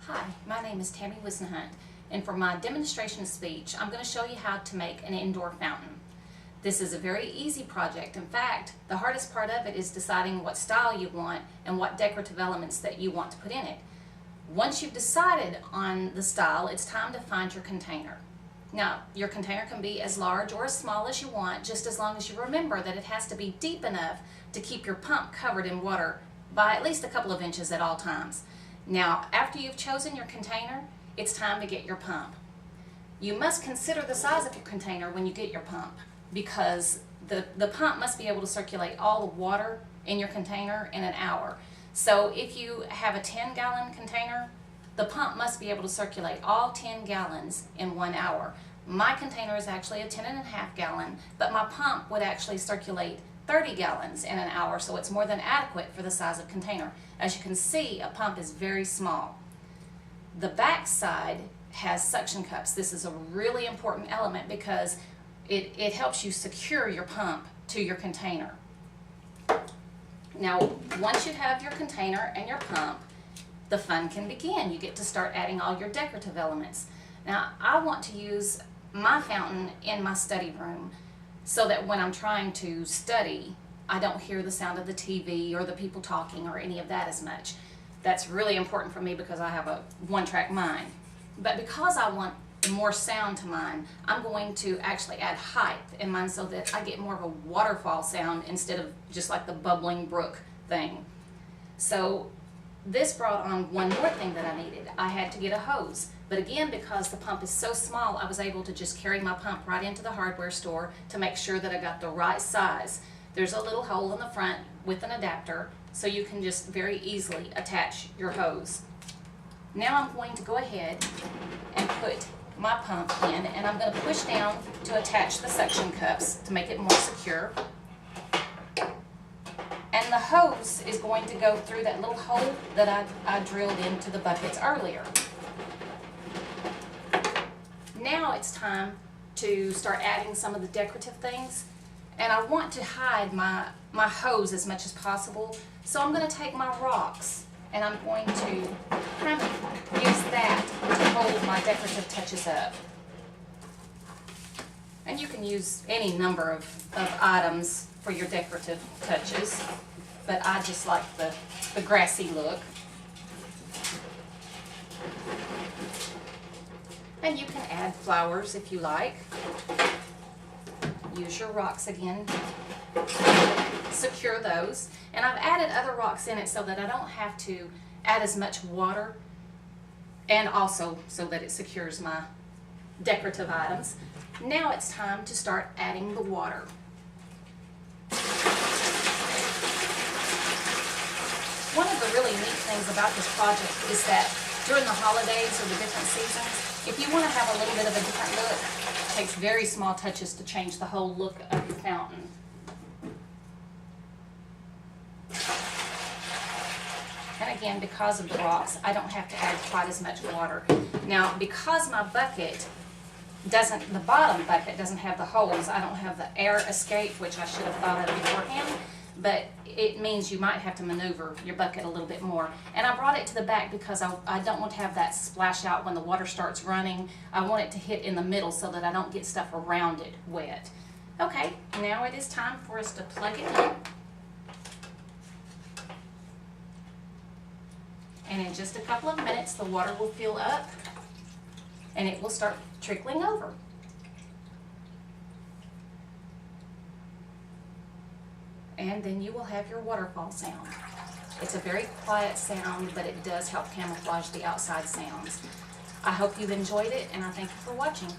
Hi, my name is Tammie Whisenhunt, and for my demonstration speech, I'm going to show you how to make an indoor fountain. This is a very easy project. In fact, the hardest part of it is deciding what style you want and what decorative elements that you want to put in it. Once you've decided on the style, it's time to find your container. Now, your container can be as large or as small as you want, just as long as you remember that it has to be deep enough to keep your pump covered in water by at least a couple of inches at all times. Now, after you've chosen your container, it's time to get your pump. You must consider the size of your container when you get your pump, because the pump must be able to circulate all the water in your container in an hour. So if you have a 10-gallon container, the pump must be able to circulate all 10 gallons in 1 hour. My container is actually a 10.5 gallon, but my pump would actually circulate 30 gallons in an hour, so it's more than adequate for the size of container. As you can see, a pump is very small. The back side has suction cups. This is a really important element because it helps you secure your pump to your container. Now, once you have your container and your pump, the fun can begin. You get to start adding all your decorative elements. Now, I want to use my fountain in my study room so that when I'm trying to study, I don't hear the sound of the TV or the people talking or any of that as much. That's really important for me because I have a one-track mind. But because I want more sound to mine, I'm going to actually add height in mine so that I get more of a waterfall sound instead of just like the bubbling brook thing. So this brought on one more thing that I needed. I had to get a hose. But again, because the pump is so small, I was able to just carry my pump right into the hardware store to make sure that I got the right size. There's a little hole in the front with an adapter, so you can just very easily attach your hose. Now I'm going to go ahead and put my pump in, and I'm going to push down to attach the suction cups to make it more secure. And the hose is going to go through that little hole that I drilled into the buckets earlier. Now it's time to start adding some of the decorative things, and I want to hide my hose as much as possible, so I'm going to take my rocks and I'm going to kind of use that to hold my decorative touches up. And you can use any number of items for your decorative touches, but I just like the grassy look. And you can add flowers if you like. Use your rocks again, secure those. And I've added other rocks in it so that I don't have to add as much water, and also so that it secures my decorative items. Now it's time to start adding the water. One of the really neat things about this project is that during the holidays or the different seasons, if you want to have a little bit of a different look, it takes very small touches to change the whole look of your fountain. And again, because of the rocks, I don't have to add quite as much water. Now, because my bucket doesn't, the bottom bucket doesn't have the holes, I don't have the air escape, which I should have thought of beforehand, but it means you might have to maneuver your bucket a little bit more. And I brought it to the back because I don't want to have that splash out when the water starts running. I want it to hit in the middle so that I don't get stuff around it wet. Okay, now it is time for us to plug it in. And in just a couple of minutes, the water will fill up and it will start trickling over. And then you will have your waterfall sound. It's a very quiet sound, but it does help camouflage the outside sounds. I hope you've enjoyed it, and I thank you for watching.